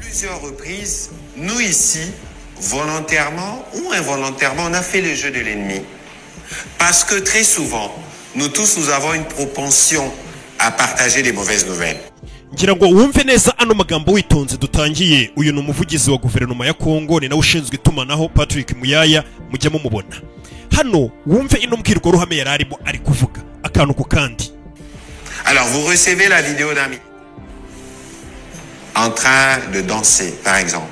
Plusieurs reprises, nous ici, volontairement ou involontairement, on a fait le jeu de l'ennemi. Parce que très souvent, nous tous, nous avons une propension à partager des mauvaises nouvelles. ngira ngo wumve neza ano magambo witonze dutangiye. Uyu ni umuvugizi wa guverinoma ya Kongo, ni nawe ushinzwe itumanaho, Patrick Muyaya, mujya mumubona hano. Wumve ino mbwirwaruhame yari arimo ari kuvuga akantu ku kandi. Alors vous recevez la vidéo d'un en train de danser, par exemple.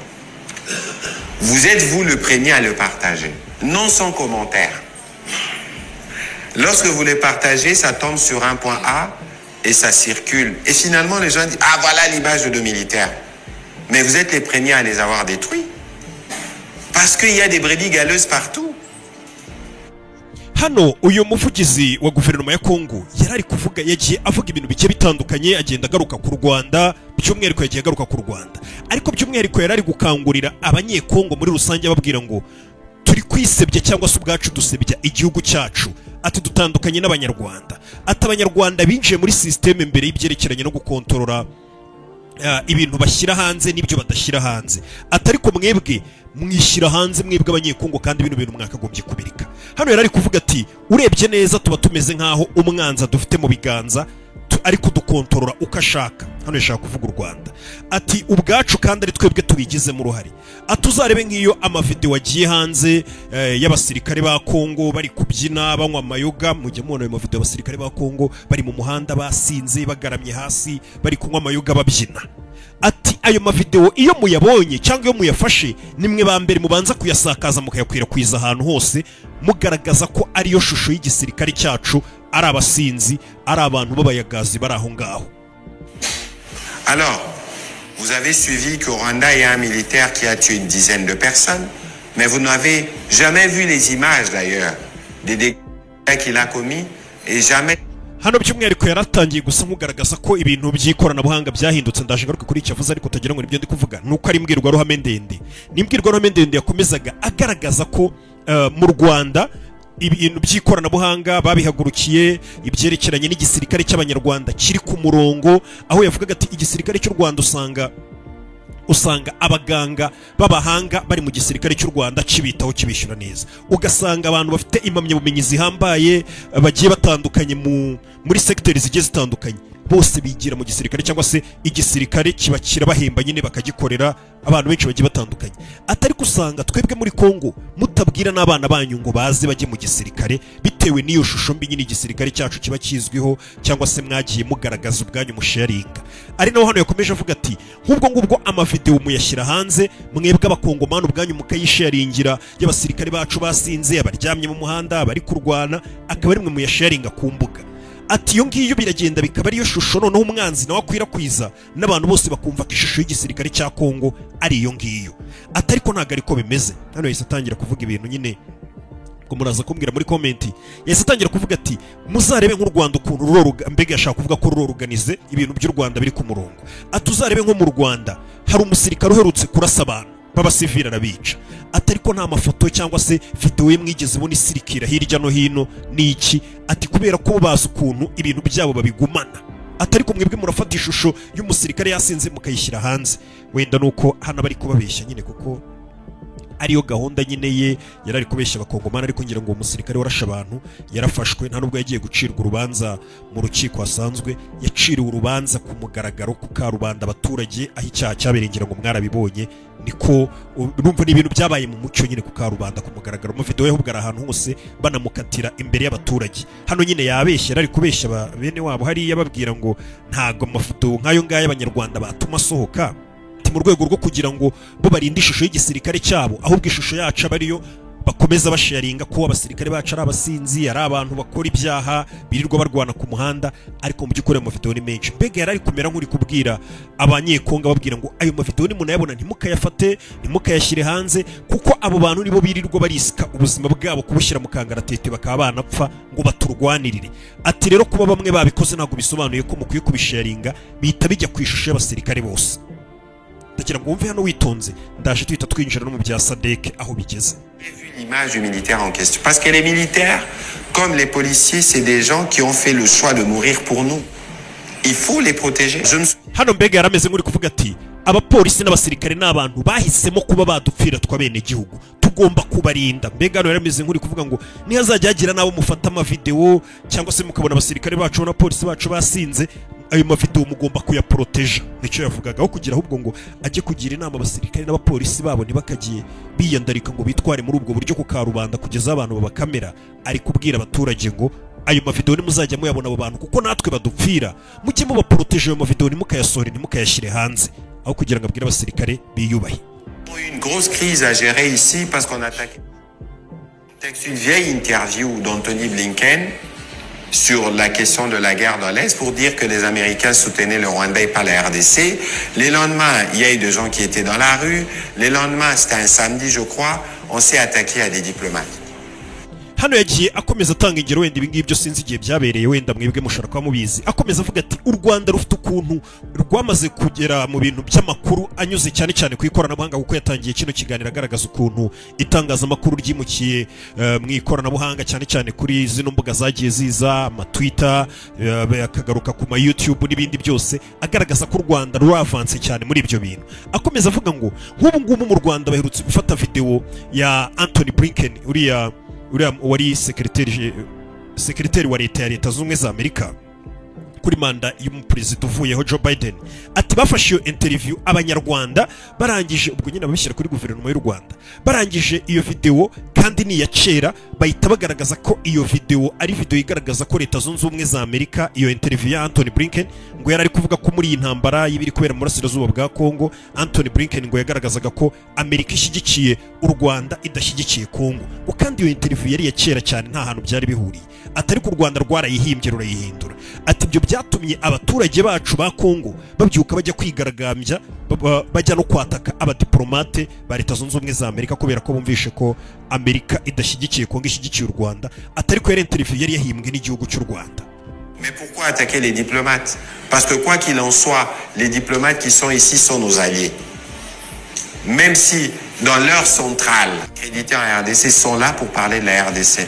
Vous êtes vous le premier à le partager, non sans commentaire. Lorsque vous le partagez, ça tombe sur un point A et ça circule. Et finalement, les gens disent, ah voilà l'image de nos militaires. Mais vous êtes les premiers à les avoir détruits. Parce qu'il y a des brebis galeuses partout. Hano uyu muvugizi wa guverinoma ya Kongo yarari kuvuga, yagiye avuga ibintu bike bitandukanye, agenda agaruka ku Rwanda, by'umwihariko yagiye agaruka ku Rwanda, ariko by'umwihariko yarari gukangurira abanyekongo muri rusange babwira ngo turi kwisebya cyangwa se ubwacu dusebya igihugu cyacu, ati dutandukanye n'abanyarwanda, ati abanyarwanda binjiye muri systeme mbere y'ibyerekeranye no gukontorora ibintu bashyira hanze n'ibyo badashyira hanze, atari ko mwebwe mwishyira hanze mwebwe abanyekongo kandi bino bintu mwakagombye kubirika. Hano yarari kuvuga ati urebye neza tuba tumeze nkaho umwanza dufite mu biganza ari kudukontorora uko ashaka. Hano yashaka kuvuga u Rwanda, ati ubwacu kandi ari twebwe tubigizemo uruhare. Atuzarebe nk'iyo amavideo agiye hanze y'abasirikare ba Kongo bari kubyina banywa amayoga, mujye mubona ayo mavideo y'abasirikare ba Kongo bari mu muhanda basinze bagaramye hasi bari kunywa amayoga babyina. Ati ayo mavideo iyo muyabonye cyangwa iyo muyafashe, nimwe ba mbere mubanza kuyasakaza mukayakwirakwiza ahantu hose, mugaragaza ko ariyo shusho y'igisirikare cyacu, ari abasinzi, ari abantu b'abayagazi bari aho ngaho. Alors, vous avez suivi qu'au Rwanda, il y a un militaire qui a tué une dizaine de personnes, mais vous n'avez jamais vu les images d'ailleurs des dégâts qu'il a commis et jamais... Hano by'umwihariko yaratangiye gusa nkugaragaza ko ibintu by'ikoranabuhanga byahindutse. Ndaje ngaruka kuri icyavuze ariko utagira ngo nibyo ndi kuvuga, nuko ari imbwirwaruhame ndende. N'imbwirwaruhame ndende yakomezaga agaragaza ko mu Rwanda ibintu by'ikoranabuhanga babihagurukiye, ibyerekeranye n'igisirikare cy'abanyarwanda kiri ku murongo, aho yavugaga ati igisirikare cy'u Rwanda usanga abaganga b'abahanga bari mu gisirikare cy'u Rwanda kibitaho kibishyura neza, ugasanga abantu bafite impamyabumenyi zihambaye bagiye batandukanye muri secteurs zigiye zitandukanye, bose bigira mu gisirikare cyangwa se igisirikare kibakira bahemba nyine bakagikorera abantu benshi bagiye batandukanye. Atari kusanga twebwe muri Kongo mutabwira n'abana banyu ngo baze bajye mu gisirikare bitewe n'iyo shusho mbi nyine igisirikare cyacu kiba kizwiho, cyangwa se mwagiye mugaragaza ubwanyu musharinga. Ari naho hano yakomeje avuga ati nk'ubwo ngubwo amavideo muyashyira hanze, mwebwe abakongomani ubwanyu mukayisharingira y'abasirikare bacu basinze, abaryamye mu muhanda bari kurwana, akaba ari mwe muyasharinga ku mbuga. Ati iyo ngiyo biragenda bikaba ariyo shusho, noneho umwanzi nawe akwirakwiza n'abantu bose bakumva ko ishusho y'igisirikare cya Kongo ari iyo ngiyo. Atari ko ntago ariko bimeze. Hano yahise atangira kuvuga ibintu nyine ngo muraza kumbwira muri komenti. Yahise atangira kuvuga ati muzarebe nk'u Rwanda ukuntu mbega yashaka kuvuga ko ruroruganize ibintu by'u Rwanda biri ku murongo. Atuzarebe nko mu Rwanda hari umusirikare uherutse kurasa abantu b'abasivili arabica, atari ko nta mafoto cyangwa se video ye mwigeze bona isirikira hirya no hino n'iki, ati kubera ko bazi ukuntu ibintu byabo babigumana. Atari ko mwebwe murafata ishusho y'umusirikare yasinze mukayishyira hanze. Wenda nuko hano bari kubabeshya nyine, kuko ariyo gahunda nyine ye yarari kubeshya abakongomani, ariko ngira ngo umusirikare warashe abantu yarafashwe, nta nubwo yagiye gucirwa urubanza mu rukiko hasanzwe, yaciriwe urubanza ku mugaragaro ku karubanda abaturage, aho icyaha cyabereye ngira ngo mwarabibonye. Niko urumva ni ibintu byabaye mu mucyo nyine ku karubanda ku mugaragaro, mu video yahubwo ari ahantu hose banamukatira imbere y'abaturage. Hano nyine yabeshya, yarari kubeshya bene wabo hariya babwira ngo ntago amafoto nk'ayo ngayo abanyarwanda batuma asohoka mu rwego rwo kugira ngo bo barinde ishusho y'igisirikare cyabo, ahubwo ishusho yacu aba ariyo bakomeza basharinga ko abasirikare bacu ari abasinzi, ari abantu bakora ibyaha birirwa barwana ku muhanda. Ariko mu by'ukuri ayo mavideo ni menshi. Mbega yarari kumera nk'uri kubwira abanyekonga babwira ngo ayo mavideo nimunayabona ntimukayafate ntimukayashyire hanze, kuko abo bantu nibo birirwa barisika ubuzima bwabo kubushyira mu kangaratete bakaba banapfa ngo baturwanirire. Ati rero kuba bamwe babikoze ntabwo bisobanuye ko mukwiye kubisharinga bihita bijya ku ishusho y'abasirikare bose. Ndagira ngo wumve hano witonze, ndaje twita twinjira no mu bya Sadek aho bigeze. J'ai vu l'image du militaire en question. Parce que les militaires, comme les policiers, c'est des gens qui ont fait le choix de mourir pour nous. Il faut les protéger. Je me souviens hano mbega yarameze nk'uri kuvuga ati abapolisi n'abasirikare n'abantu bahisemo kuba badupfira twabene gihugu tugomba kubarinda. Mbega hano yarameze nk'uri kuvuga ngo nihazajya hagira nabo mufata amavideo cyangwa se mukabona abasirikare bacu n'abapolisi bacu basinze, ayo mavideo mugomba kuyaproteja. Nicyo yavugagaho kugira ahubwo ngo ajye kugira inama abasirikare n'abapolisi babo ntibakagiye biyandarika ngo bitware muri ubwo buryo ku karubanda kugeza abantu babakamera. Ari kubwira abaturage ngo ayo mavideo nimuzajya muyabona abo bantu kuko natwe badupfira, mujye mubaproteje ayo mavideo nimukayasore nimukayashyire hanze, aho kugira ngo abwire abasirikare biyubahe. Une grosse crise à gérer ici parce qu'on attaque une vieille interview d'Anthony Blinken sur la question de la guerre dans l'Est pour dire que les Américains soutenaient le Rwanda et pas la RDC. Les lendemains, il y a eu des gens qui étaient dans la rue. Les lendemains, c'était un samedi, je crois, on s'est attaqué à des diplomates. Hano yagiye akomeza atanga ingero wenda ibi ngibyo sinzi igihe byabereye wenda mwebwe mushobora kuba mubizi. Akomeza avuga ati u Rwanda rufite ukuntu rwamaze kugera mu bintu by'amakuru anyuze cyane cyane ku ikoranabuhanga, kuko yatangiye kino kiganiro agaragaza ukuntu itangazamakuru ryimukiye mu ikoranabuhanga cyane cyane kuri zino mbuga zagiye ziza ama Twitter, akagaruka ku ma YouTube n'ibindi byose, agaragaza ko u Rwanda ruravanse cyane muri ibyo bintu. Akomeza avuga ngo nk'ubu ngubu mu Rwanda baherutse gufata video ya Anthony Blinken uriya wari sekreteri wa leta z'ubumwe za Amerika kuri manda y'umuperezida uvuyeho Joe Biden. Ati bafashe iyo interview abanyarwanda barangije, ubwo nyine babishyira kuri guverinoma y'u Rwanda, barangije iyo video kandi ni ya kera, bahita bagaragaza ko iyo video ari video igaragaza ko leta zunze ubumwe za Amerika, iyo interview ya Anthony Blinken ngo yari ari kuvuga ko muri iyi ntambara y'ibiri kubera mu burasirazuba bwa Kongo, Anthony Blinken ngo yagaragazaga ko Amerika ishyigikiye u Rwanda idashyigikiye Kongo. Kandi iyo interview yari ya kera cyane, nta hantu byari bihuriye. Atari ku Rwanda rwarayihimbye rurayihindura. Ati ibyo byatumye abaturage bacu ba Kongo babyuka bajya kwigaragambya, bajya no kwataka abadiplomate ba leta zunze ubumwe za Amerika kubera ko bumvishe ko Amerika idashyigikiye Kongo, ishyigikiye u Rwanda. Atari ko yari interview yari yahimbwe n'igihugu cy'u Rwanda. Mais pourquoi attaquer les diplomates? Parce que quoi qu'il en soit, les diplomates qui sont ici sont nos alliés. Même si dans leur centrale, crédités en RDC sont là pour parler de la RDC.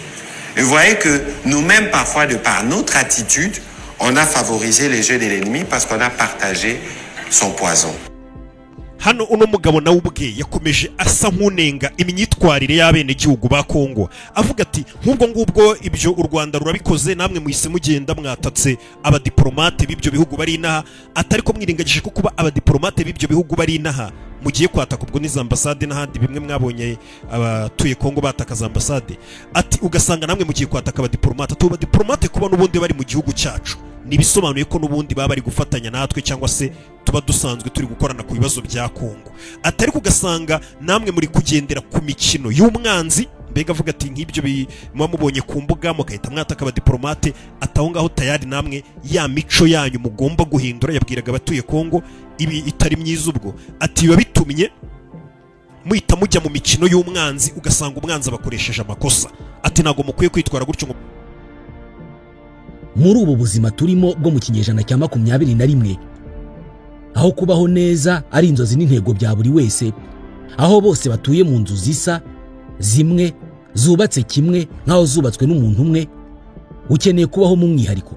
Et vous voyez que nous-mêmes, parfois, de par notre attitude, on a favorisé les jeux de l'ennemi parce qu'on a partagé son poison. Hano uno mugabo nawe ubwe yakomeje asa nk'unenga imyitwarire y'abene gihugu ba Kongo, avuga ati nk'ubwo ngubwo ibyo u Rwanda rurabikoze, namwe muhise mugenda mwatatse abadiplomate b'ibyo bihugu bari inaha. Atari ko mwirengagije ko kuba abadiplomate b'ibyo bihugu bari inaha mugiye kwataka ubwo n'iza ambasade n'ahandi bimwe mwabonye abatuye Kongo batakaza ambasade. Ati ugasanga namwe mugiye kwataka abadiplomate, tuba diplomate kuba n'ubundi bari mu gihugu cyacu, nibisobanuye ko n'ubundi baba bari gufatanya natwe cyangwa se tuba dusanzwe turi gukorana ku bibazo bya Kongo. Atari kugasanga namwe muri kugendera ku mikino y'umwanzi. Mbega avuga ati nk'ibyo mubonye ku mbuga mukahita mwataka abadiplomate, ataho ngaho tayari namwe ya mico yanyu mugomba guhindura. Yabwiraga abatuye Kongo ibi itari myiza ubwo. Ati biba bitumye muhita mujya mu mikino y'umwanzi, ugasanga umwanzi abakoresheje amakosa. Ati ntago mukwiye kwitwara gutyo. Muri ubu buzima turimo bwo mu kinyejana cya 21, aho kubaho neza ari inzozi n'intego bya buri wese, aho bose batuye mu nzu zisa zimwe zubatse kimwe nkaho zubatswe n'umuntu umwe, ukeneye kubaho mu mwihariko.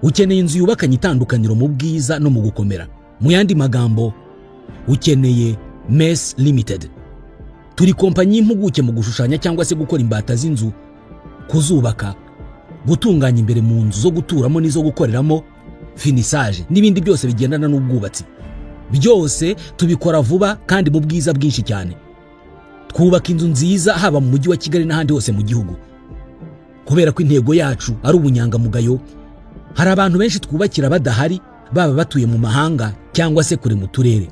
Ukeneye inzu yubakanye itandukaniro mu bwiza no mu gukomera. Mu yandi magambo, ukeneye Mess Limited. Turi kompanyi impuguke mu gushushanya cyangwa se gukora imbata z'inzu, kuzubaka, gutunganya imbere mu nzu zo guturamo n'izo gukoreramo, finissage n'ibindi byose bigendana n'ubwubatsi. Byose tubikora vuba kandi mu bwiza bwinshi cyane. Twubaka inzu nziza haba mu mujyi wa Kigali n'ahandi hose mu gihugu. Kubera ko intego yacu ari ubunyangamugayo, hari abantu benshi twubakira badahari, baba batuye mu mahanga cyangwa se kure mu turere.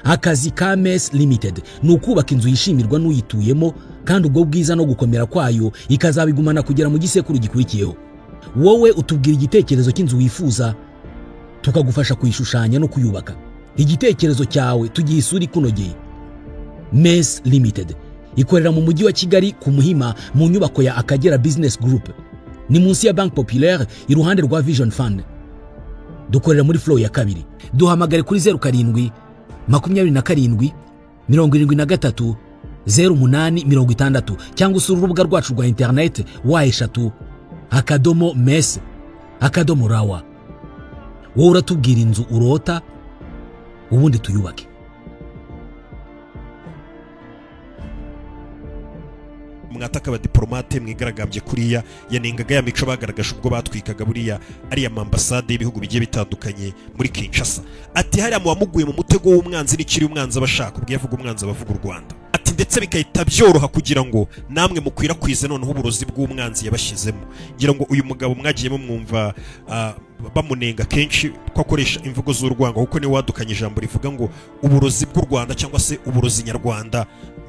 Akazi ka Mess Limited ni ukubaka inzu yishimirwa n'uyituyemo, kandi ubwo bwiza no gukomera kwayo ikazabigumana kugera mu gisekuru gikurikiyeho. Wowe utubwira igitekerezo cy'inzu wifuza, tukagufasha kuyishushanya no kuyubaka. Igitekerezo cyawe tugiye isuri kunogeye. Mess Limited ikorera mu mujyi wa Kigali ku Muhima mu nyubako ya Akagera Business Group, ni munsi ya Banque Populaire iruhande rwa Vision Fund. Dukorera muri floor ya 2. Duhamagare kuri 07 27 73 0860 cyangwa usura urubuga rwacu rwa internet wa eshatu /mess/rawa. wowe uratubwira inzu urota ubundi tuyubake. mwataka abadiplomate mwigaragambye kuriya yanengaga ya mico bagaragaje ubwo batwikaga buriya ariya ambasade y'ibihugu bigiye bitandukanye muri Kinshasa. Ati hariya mu bamuguye mu mutego w'umwanzi n'ikiri umwanzi abashaka ubwo yavuga umwanzi abavuga u Rwanda. Ati ndetse bikahita byoroha kugira ngo namwe mukwirakwize noneho uburozi bw'umwanzi yabashizemo. Ngira ngo uyu mugabo mwagiyemo mwumva bamunenga kenshi ko akoresha imvugo z'urwango kuko ni wadukanye ijambo rivuga ngo uburozi bw'u Rwanda cyangwa se uburozi nyarwanda,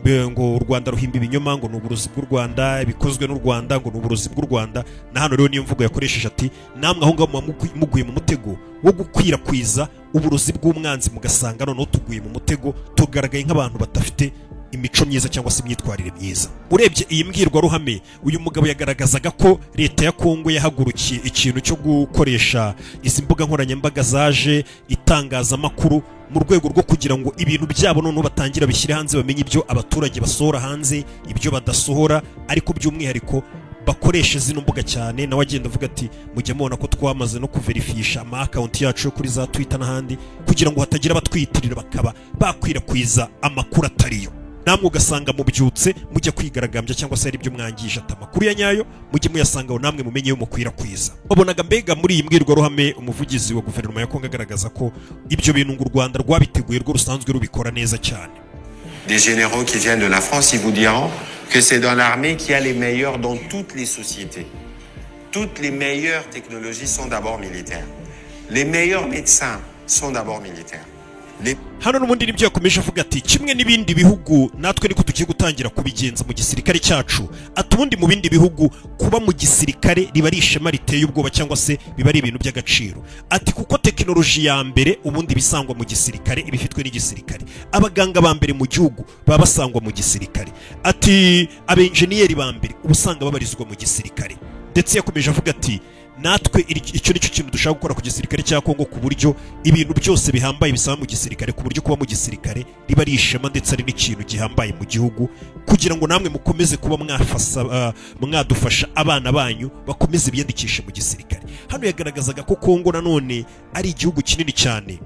ngo u Rwanda ruhimba ibinyoma, ngo n'uburozi bw'u Rwanda bikozwe n'u Rwanda, ngo n'uburozi bw'u Rwanda. Na hano rero niyo mvugo yakoresheje ati namwe aho ngaho muguye mu mutego wo gukwirakwiza uburozi bw'umwanzi mugasanga noneho tuguye mu mutego, tugaragaye nk'abantu badafite imico myiza cyangwa se imyitwarire myiza. Urebye iyi mbwirwaruhame uyu mugabo yagaragazaga ko leta ya Kongo yahagurukiye ikintu cyo gukoresha izi mbuga nkoranyambaga zaje itangazamakuru mu rwego rwo kugira ngo ibintu byabo noneho batangira bishyire hanze, bamenye ibyo abaturage basohora hanze, ibyo badasohora, ariko by'umwihariko bakoresha zino mbuga cyane. Nawe agenda avuga ati mujye mubona ko twamaze no kuverifisha ama account yacu kuri za Twitter n'ahandi kugira ngo hatagira abatwitirira bakaba bakwirakwiza amakuru atariyo. Namwe ugasanga mubyutse mujya kwigaragambya cyangwa se ari byo mwangisha atamakuru ya nyayo mujye muyasanga aho namwe mumenye yo mukwirakwiza. Wabonaga mbega muri iyi mbwirwaruhame umuvugizi wa guverinoma ya Kongo agaragaza ko ibyo bintu ngo u Rwanda rwabiteguye rwo rusanzwe rubikora neza cyane. Des généraux qui viennent de la France, ils vous diront que c'est dans l'armée qu'il y a les meilleurs dans toutes les sociétés. Toutes les meilleures technologies sont d'abord militaires. Les meilleurs médecins sont d'abord militaires. Hano n'ubundi nibyo yakomeje avuga ati kimwe n'ibindi bihugu natwe niko tugiye gutangira kubigenza mu gisirikare cyacu. Ati ubundi mu bindi bihugu kuba mu gisirikare riba ari ishema riteye ubwoba cyangwa se biba ari ibintu by'agaciro. Ati kuko tekinoloji ya mbere ubundi bisangwa mu gisirikare ibifitwe n'igisirikare. Abaganga ba mbere mu gihugu baba basangwa mu gisirikare. Ati abenjeniyeri ba mbere ubusanga babarizwa mu gisirikare. Ndetse yakomeje avuga ati natwe icyo nicyo kintu dushaka gukora ku gisirikare cya Kongo, ku buryo ibintu byose bihambaye bisaba mu gisirikare, ku buryo kuba mu gisirikare riba ari ishema ndetse ari n'ikintu gihambaye mu gihugu, kugira ngo namwe mukomeze kuba mwadufasha abana banyu bakomeze biyandikishe mu gisirikare. Hano yagaragazaga ko Kongo nanone ari igihugu kinini cyane,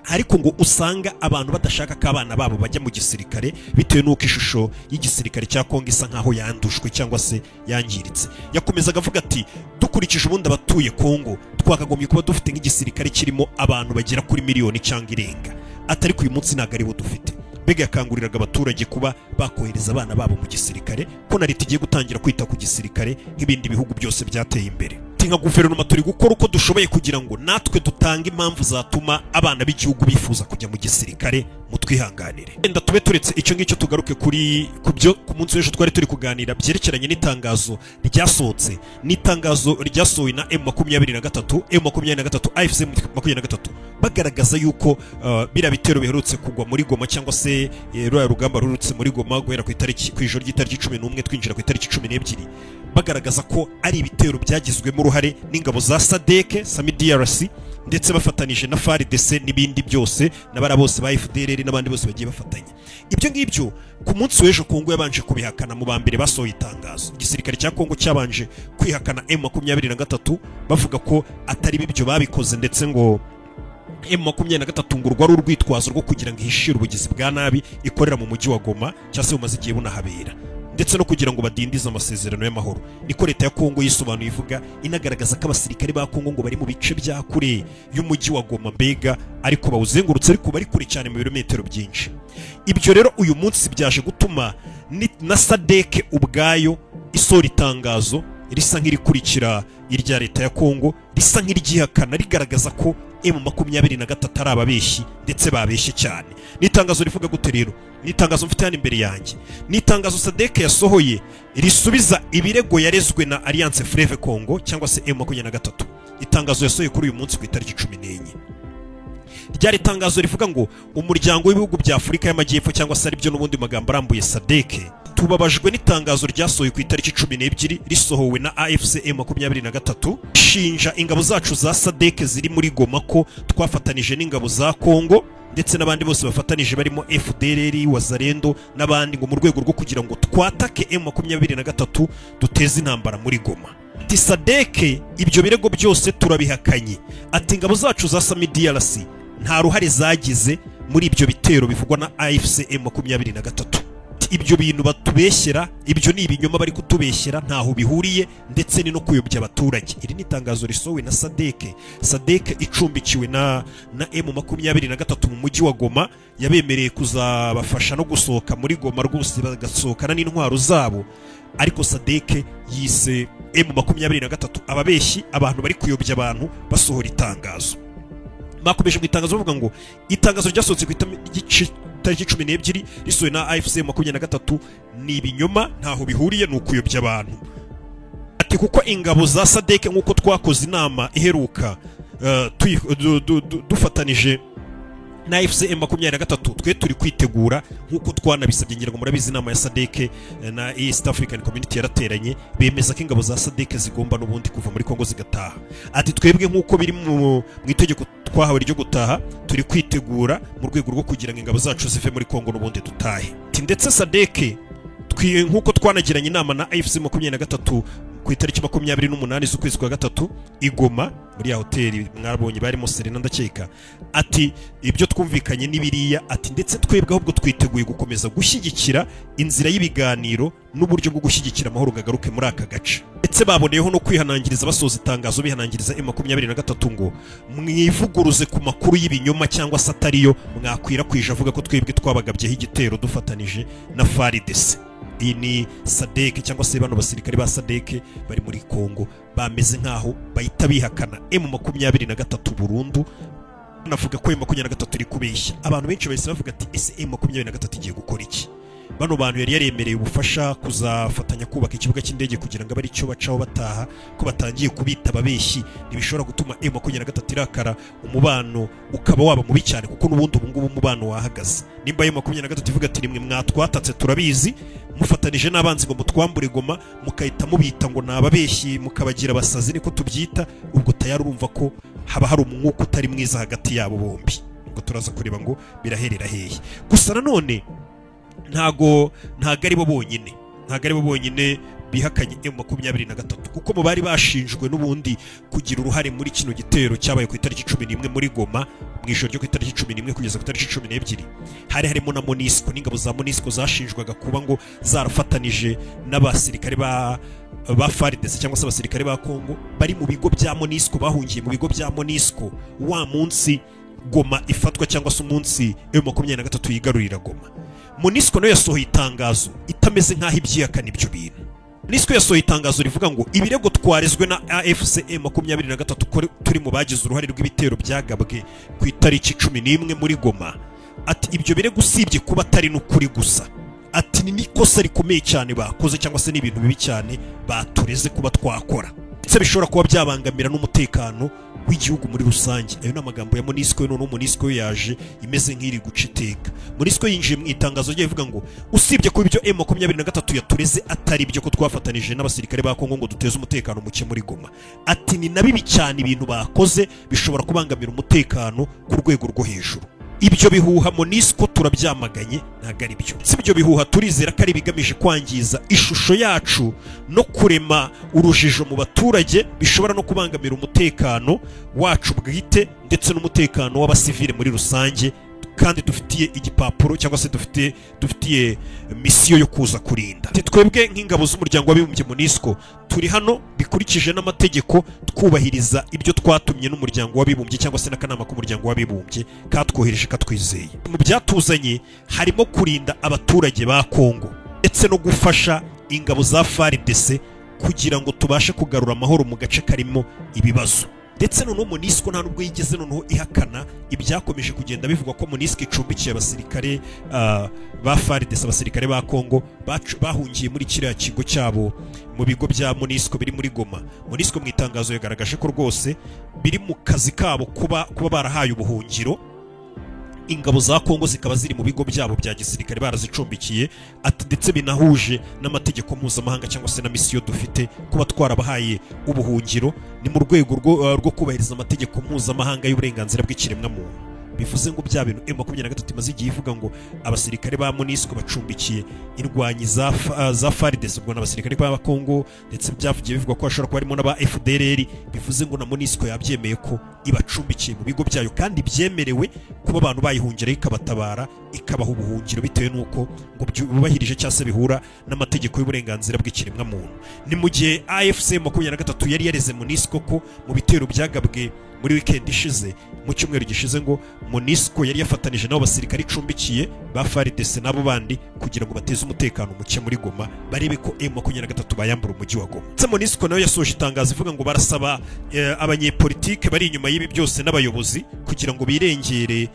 ariko ngo usanga abantu badashaka ko abana babo bajya mu gisirikare bitewe n'uko ishusho y'igisirikare cya Kongo isa nkaho yandushwe cyangwa se yangiritse. Yakomezaga avuga ati dukurikije ubundi abatuye Kongo twakagombye kuba dufite nk'igisirikare kirimo abantu bagera kuri miliyoni cyangwa irenga, atari ku uyu munsi ntabwo aribo dufite. Mbega yakanguriraga abaturage kuba bakohereza abana babo mu gisirikare, ko na leta igiye gutangira kwita ku gisirikare nk'ibindi bihugu byose byateye imbere. Nka guverinoma turi gukora uko dushoboye kugira ngo natwe dutange impamvu zatuma abana b'igihugu bifuza kujya mu gisirikare, mutwihanganire. Enda tube turetse icyo ngicyo tugaruke ku munsi w'ejo twari turi kuganira byerekeranye n'itangazo ryasohotse, n'itangazo ryasohowe na M23 AFC 23 bagaragaza yuko bira bitero biherutse kugwa muri Goma cyangwa se rwa rugamba rurutse muri Goma guhera ku ijoro ry'itariki 11 twinjira ku itariki 12, bagaragaza ko ari ibitero byagizwemo uruhare n'ingabo za SADC, Sami DRC, ndetse bafatanije na FARDC n'ibindi byose n'abara bose ba FDLR n'abandi bose bagiye bafatanya. Ibyo ngibyo ku munsi w'ejo Kongo yabanje kubihakana. Mu bambere basohoye itangazo, igisirikare cya Kongo cyabanje kwihakana M23 bavuga ko atari bibyo babikoze, ndetse ngo M23 ngo rwari urwitwazo rwo kugira ngo ihishire ubugizi bwa nabi ikorera mu mujyi wa Goma cyangwa se bumaze igihe bunahabera, ndetse no kugira ngo badindize amasezerano y'amahoro. Niko leta ya Kongo yisobanuye ivuga, inagaragaza ko abasirikare ba Kongo ngo bari mu bice bya kure y'umujyi wa Goma, mbega ariko bawuzengurutse, ariko bari kure cyane mu birometero byinshi. Ibyo rero uyu munsi byaje gutuma na SADC ubwayo isora itangazo risa nk'irikurikira irya leta ya Kongo, risa nk'iryihakana rigaragaza ko M23 ari ababeshyi ndetse babeshye cyane. Nitangazo rivuga gute rero? Nitangazo mfite hano imbere yanjye. Nitangazo SADC yasohoye risubiza ibirego yarezwe na Alliance Fleuve Congo cyangwa se M23. Itangazo yasohoye kuri uyu munsi ku itariki 14. Ryari tangazo rivuga ngo umuryango w'ibihugu bya Afurika y'Amajyepfo cyangwa se ari byo n'ubundi magambo arambuye SADC tubabajwe n'itangazo ryasohoye ku itariki 12 risohowe na AFC M23 shinja ingabo zacu za SADC ziri muri Goma ko twafatanije n'ingabo za Kongo ndetse n'abandi bose bafatanije barimo FDLR, Wazalendo n'abandi ngo mu rwego rwo kugira ngo twatake M23 duteze intambara muri Goma. ati sadeke ibyo birego byose turabihakanye, ati ingabo zacu za Sami DRC nta ruhare zagize muri ibyo bitero bivugwa na AFC M23. Ibyo bintu batubeshyera, ibyo ni ibinyoma bari kutubeshyera, ntaho bihuriye ndetse ni no kuyobya abaturage. Iri ni itangazo risohowe na Sadeke icumbikiwe na M23 mu mujyi wa Goma, yabemereye kuzabafasha no gusohoka muri Goma rwose bagasohokana n'intwaro zabo, ariko Sadeke yise M23 ababeshyi, abantu bari kuyobya abantu basohora itangazo. Bakomeje mu itangazo bavuga ngo itangazo ryasohotse ku tariki 12 risohowe na AFC M23 ni ibinyoma, ntaho bihuriye, ni ukuyobya abantu. Ati kuko ingabo za Sadeke nk'uko twakoze inama iheruka dufatanije na AFC M23 twe turi kwitegura nk'uko twanabisabye, ngira ngo murabizi inama ya Sadeke na East African Community yarateranye bemeza ko ingabo za Sadeke zigomba n'ubundi kuva muri Kongo zigataha. Ati twebwe nk'uko biri mu itegeko twahawe ryo gutaha, turi kwitegura mu rwego rwo kugira ngo ingabo zacu zive muri Kongo n'ubundi dutahe. Ati ndetse Sadeke nk'uko twanagiranye inama na AFC M23 ku itariki 28 z'ukwezi kwa gatatu igoma muri ya hoteli mwabonye barimo Serena ndakeka. Ati ibyo twumvikanye n'ibiriya, ati ndetse twebwe ahubwo twiteguye gukomeza gushyigikira inzira y'ibiganiro n'uburyo bwo gushyigikira amahoro gagaruke muri aka gace. Ndetse baboneyeho no kwihanangiriza basoza itangazo bihanangiriza M23 ngo mwivuguruze ku makuru y'ibinyoma cyangwa se atariyo mwakwirakwije avuga ko twebwe twabagabyeho igitero dufatanije na FARDC. Iyi ni Sadeke cyangwa se bano basirikare ba Sadeke bari muri Kongo bameze nkaho bahita bihakana M23 burundu, navuga ko M23 iri kubeshya. Abantu benshi bahise bavuga ati ese M23 igiye gukora iki? Bano bantu yari yaremereye ubufasha kuzafatanya kubaka ikibuga cy'indege kugira ngo abari cyo bacaho bataha, ko batangiye kubita ababeshyi ntibishobora gutuma M23 irakara, umubano ukaba waba mubi cyane, kuko n'ubundi ubu ngubu umubano wahagaze. Nimba M23 ivuga ati nimwe mwatwatatse turabizi, mufatanije n'abanzi ngo mutwambure Goma, mukahita mubita ngo nababeshyi mukabagira abasazi niko tubyita, ubwo tayari urumva ko haba hari umwuka utari mwiza hagati yabo bombi. Ubwo turaza kureba ngo biraherera hehe. Gusa nanone ntago ari bo bonyine bihakanye M23, kuko mu bari bashinjwe n'ubundi kugira uruhare muri kino gitero cyabaye ku itariki 11 muri Goma mu ijoro ryo ku itariki 11 kugeza ku itariki 12 harimo na MONUSCO, n'ingabo za MONUSCO zashinjwaga kuba ngo zarafatanije n'abasirikare ba FARDC cyangwa se abasirikare ba Kongo bari mu bigo bya MONUSCO, bahungiye mu bigo bya MONUSCO wa munsi Goma ifatwa cyangwa se umunsi M23 yigarurira Goma. MONUSCO nayo yasohoye itangazo itameze nkaho ibyihakana ibyo bintu. MONUSCO yasohoye itangazo rivuga ngo ibirego twarezwe na AFC M23 turi mu bagize uruhare rw'ibitero byagabwe ku itariki 11 muri Goma. Ati ibyo birego usibye kuba atari n'ukuri gusa, ati ni nikosa rikomeye cyane bakoze cyangwa se n'ibintu bibi cyane batureze kuba twakora, ndetse bishobora kuba byabangamira n'umutekano w'igihugu muri rusange. Ayo n'amagambo ya MONUSCO. None MONUSCO yaje imeze nk'iri guca iteka. MONUSCO yinjiye mu itangazo rye ivuga ngo usibye ko ibyo M23 yatureze atari byo ko twafatanije n'abasirikare ba Kongo ngo duteze umutekano muke muri Goma, ati ni nabibi cyane ibintu bakoze bishobora kubangamira umutekano ku rwego rwo hejuru. Ibyo bihuha MONUSCO turabyamaganye, ntago ari byo. Si ibyo bihuha turizera ko ari bigamije kwangiza ishusho yacu no kurema urujijo mu baturage, bishobora no kubangamira umutekano wacu bwite ndetse n'umutekano w'abasivile muri rusange, kandi dufitiye igipapuro cyangwa se dufitiye misiyo yo kuza kurinda. Twebwe nk'ingabo z'umuryango w'abibumbye MONUSCO turi hano bikurikije n'amategeko, twubahiriza ibyo twatumye n'umuryango w'abibumbye cyangwa se n'akanama k'umuryango w'abibumbye katwohereje katwizeye. Mu byatuzanye harimo kurinda abaturage ba Kongo ndetse no gufasha ingabo za FARDC kugira ngo tubashe kugarura amahoro mu gace karimo ibibazo. Ndetse noneho MONUSCO nta nubwo yigeze noneho ihakana ibyakomeje kugenda bivugwa ko MONUSCO icumbikiye abasirikare ba FARDC, abasirikare ba Kongo bahungiye muri kiriya kigo cyabo mu bigo bya MONUSCO biri muri Goma. MONUSCO mu itangazo yagaragaje ko rwose biri mu kazi kabo kuba barahaye ubuhungiro ingabo za Kongo, zikaba ziri mu bigo byabo bya gisirikare barazicumbikiye, ati ndetse binahuje n'amategeko mpuzamahanga cyangwa se na misiyo dufite kuba twarabahaye ubuhungiro, ni mu rwego rwo kubahiriza amategeko mpuzamahanga y'uburenganzira bw'ikiremwa muntu. bivuze ngo bya bintu M23 imaze igihe ivuga ngo abasirikare ba MONUSCO bacumbikiye indwanyi za FARDC ubwo n'abasirikare ba Kongo ndetse byavugiye bivuga ko hashobora kuba harimo n'aba FDLR bivuze ngo na MONUSCO yabyemeye ko ibacumbikiye mu bigo byayo kandi byemerewe kuba abantu bayihungira ikabatabara ikabaha ubuhungiro bitewe nuko ngo bubahirije cyase bihura n'amategeko y'uburenganzira bw'ikiremwa muntu. Ni mu gihe AFC 23 yari yareze MONUSCO ko mu bitero byagabwe muri weekend ishize mu cyumweru gishize ngo MONUSCO yari yafatanije nabo basirikare icumbikiye ba FARDC nabo bandi kugira ngo bateze umutekano muke muri Goma barebe ko M23 bayambura umujyi wa Goma. Se MONUSCO nayo yasoje itangazo ivuga ngo barasaba abanyepolitike bari inyuma y'ibi byose n'abayobozi kugira ngo birengere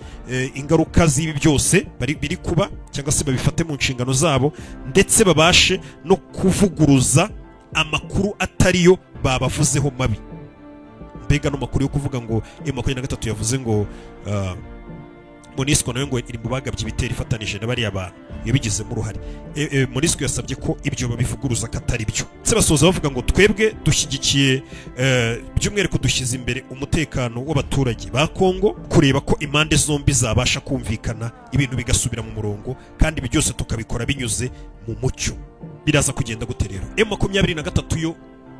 ingaruka z'ibi byose biri kuba cyangwa se babifate mu nshingano zabo ndetse babashe no kuvuguruza amakuru atariyo babavuzeho mabi. Mbega no makuru yo kuvuga ngo M23 yavuze ngo MONUSCO nayo ngo iri mu bagabye ibitero ifatanije n'abari abantu yabigizemo uruhare. MONUSCO yasabye ko ibyo babivuguruza katari byo. Se basoza bavuga ngo twebwe dushyigikiye by'umwihariko dushyize imbere umutekano w'abaturage ba Kongo kureba ko impande zombi zabasha kumvikana ibintu bigasubira mu murongo kandi ibi byose tukabikora binyuze mu mucyo. Biraza kugenda gute rero? M23 yo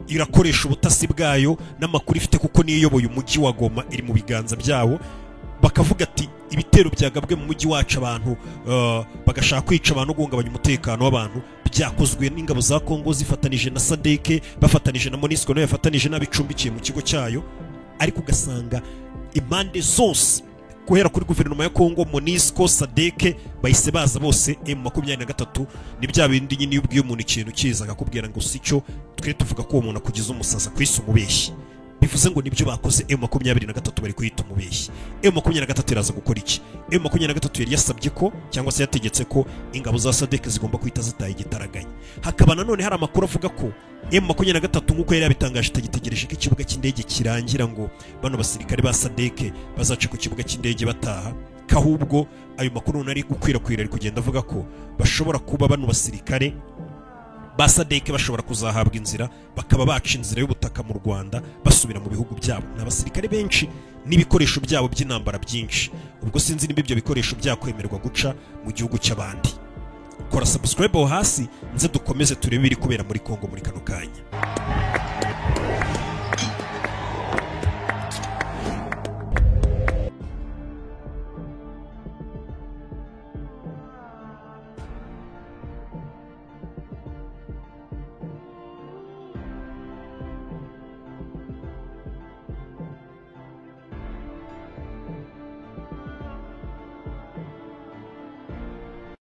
irakoresha ubutasi bwayo n'amakuru ifite kuko niyo iyoboye umujyi wa Goma iri mu biganza byabo bakavuga ati ibitero byagabwe mu mujyi wacu abantu bagashaka kwica abantu guhungabanya umutekano w'abantu byakozwe n'ingabo za Kongo zifatanije na SADC bafatanije na MONUSCO no yafatanije n'abicumbikiye mu kigo cyayo ariko ugasanga impande zose guhera kuri guverinoma ya Kongo MONUSCO SADC bahise baza bose M23 ni bya bindi nyine yubwiye umuntu ikintu kiza akakubwira ngo sicyo twe tuvuga ko uwo muntu akugize umusaza kwisa umubeshyi bivuze ngo nibyo bakoze M23 bari kwita umubeshyi. M23 iraza gukora iki? M23 yari yasabye ko cyangwa se yategetse ko ingabo za SADC zigomba kwita zitaye igitaraganya. Hakaba nanone hari amakuru avuga ko M23 nkuko yari yabitangaje itagitegereje ko ikibuga cy'indege kirangira ngo bano basirikare ba SADC bazaca ku kibuga cy'indege bataha kahubwo ayo makuru nari gukwirakwira ari kugenda avuga ko bashobora kuba bano basirikare ba SADC bashobora kuzahabwa inzira bakaba baca inzira y'ubutaka mu Rwanda basubira mu bihugu byabo. N'abasirikare benshi n'ibikoresho byabo by'intambara byinshi ubwo sinzi niba ibyo bikoresho byakwemerwa guca mu gihugu cy'abandi. Kora subscribe hasi nze dukomeze turebe biri kubera muri Kongo muri kano kanya.